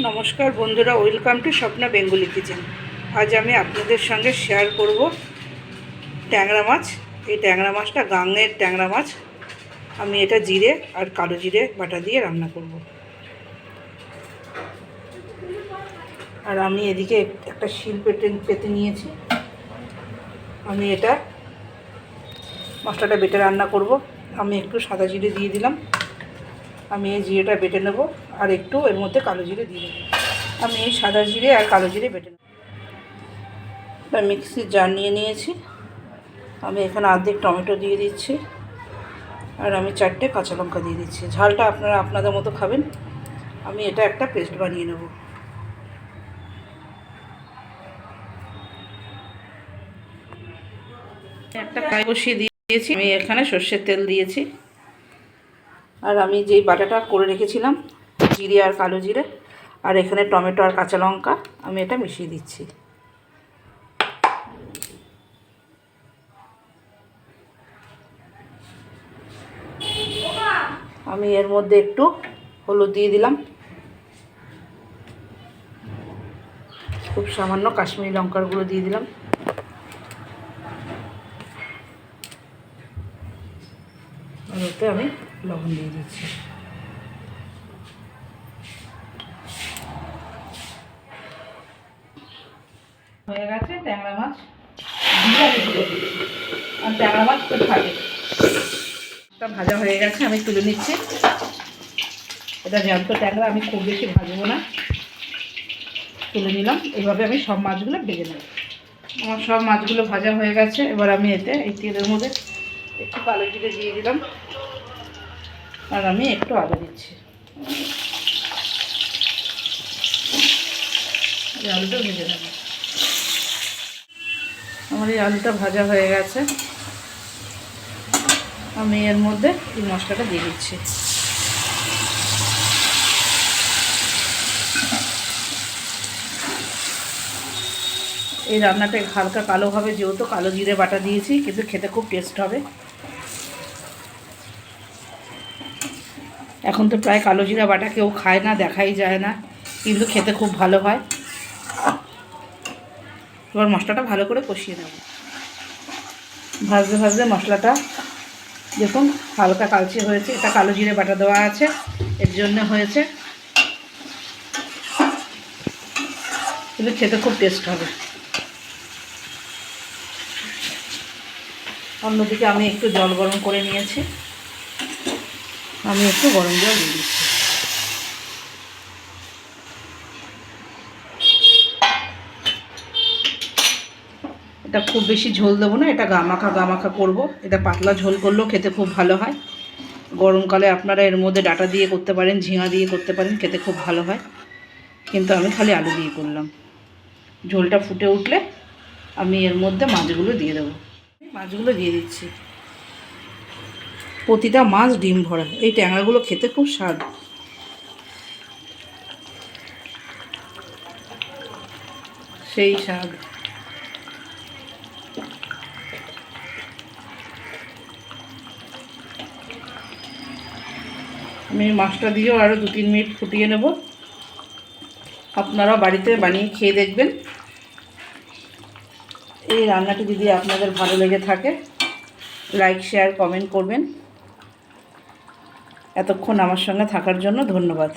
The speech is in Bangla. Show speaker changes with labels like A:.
A: নমস্কার বন্ধুরা, welcome to Swapna Bengali kitchen. আজ আমি আপনাদের সঙ্গে শেয়ার করব ট্যাংরা মাছ। এই ট্যাংরা মাছটা গাঙের ট্যাংরা মাছ। আমি এটা জিরে আর কালো জিরে বাটা দিয়ে রান্না করব। আর আমি এদিকে একটা শিল পেতে নিয়েছি। আমি এটা মশলাটা বেটে রান্না করব। আমি একটু সাদা জিরে দিয়ে দিলাম। আমি এই জিরেটা বেটে নেব আর একটু এর মধ্যে কালো জিরে দিয়ে দেবো। আমি এই সাদা জিরে আর কালো জিরে বেটে নেব। একটা মিক্সির জার নিয়ে নিয়েছি। আমি এখানে অর্ধেক টমেটো দিয়ে দিচ্ছি আর আমি 4টে কাঁচা লঙ্কা দিয়ে দিচ্ছি। ঝালটা আপনারা আপনাদের মতো খাবেন। আমি এটা একটা পেস্ট বানিয়ে নেব। একটা কড়াই বসিয়ে দিয়েছি। আমি এখানে সর্ষের তেল দিয়েছি আর আমি যেই বাটাটা করে রেখেছিলাম জিরে আর কালো জিরে আর এখানে টমেটো আর কাঁচা লঙ্কা আমি এটা মিশিয়ে দিচ্ছি। আমি এর মধ্যে একটু হলুদ দিয়ে দিলাম, খুব সামান্য কাশ্মীরি লঙ্কার গুঁড়ো দিয়ে দিলাম, আর ওতে আমি লবণ দিয়ে দিচ্ছি। হয়ে গেছে ট্যাংরা মাছ। আর ট্যাংরা মাছ খুব ভালো। এটা ভাজা হয়ে গেছে, আমি তুলে নিচ্ছি। এটা জ্যান্ত ট্যাংরা, আমি খুব বেশি ভাজবো না, তুলে নিলাম। এভাবে আমি সব মাছগুলো ভেজে নেব। আমার সব মাছগুলো ভাজা হয়ে গেছে। এবার আমি এতে এই তেলের মধ্যে একটু কালো জিরে দিয়ে দিলাম আর আমি একটু আদা দিচ্ছি। এই আলুটা ভেজে নেব। আমার এই আলুটা ভাজা হয়ে গেছে। আমি এর মধ্যে এই মশলাটা দিয়ে দিচ্ছি। এই রান্নাটা হালকা কালো হবে, যেহেতু কালো জিরে বাটা দিয়েছি, কিন্তু খেতে খুব টেস্ট হবে। এখন তো প্রায় কালো জিরা বাটা কেউ খায় না, দেখাই যায় না, কিন্তু খেতে খুব ভালো হয়। এবার মশলাটা ভালো করে কষিয়ে নেব। ভাজতে ভাজতে মশলাটা দেখুন হালকা কালচে হয়েছে। এটা কালো জিরে বাটা দেওয়া আছে, এর জন্য হয়েছে, কিন্তু খেতে খুব টেস্ট হবে। অন্যদিকে আমি একটু জল গরম করে নিয়েছি। আমি একটু গরম জল দিয়ে দিচ্ছি। এটা খুব বেশি ঝোল দেবো না, এটা গামাখা করব। এটা পাতলা ঝোল করলেও খেতে খুব ভালো হয়। গরমকালে আপনারা এর মধ্যে ডাঁটা দিয়ে করতে পারেন, ঝিঙা দিয়ে করতে পারেন, খেতে খুব ভালো হয়। কিন্তু আমি খালি আলু দিয়ে করলাম। ঝোলটা ফুটে উঠলে আমি এর মধ্যে মাছগুলো দিয়ে দেবো। মাছগুলো দিয়ে দিচ্ছি। প্রতিটা মাছ ডিম ভরা। এই ট্যাংরাগুলো খেতে খুব স্বাদ। সেই স্বাদ। আমি মাছটা দিয়েও আরও 2-3 মিনিট ফুটিয়ে নেব। আপনারাও বাড়িতে বানিয়ে খেয়ে দেখবেন। এই রান্নাটি যদি আপনাদের ভালো লেগে থাকে, লাইক শেয়ার কমেন্ট করবেন। এতক্ষণ আমার সঙ্গে থাকার জন্য ধন্যবাদ।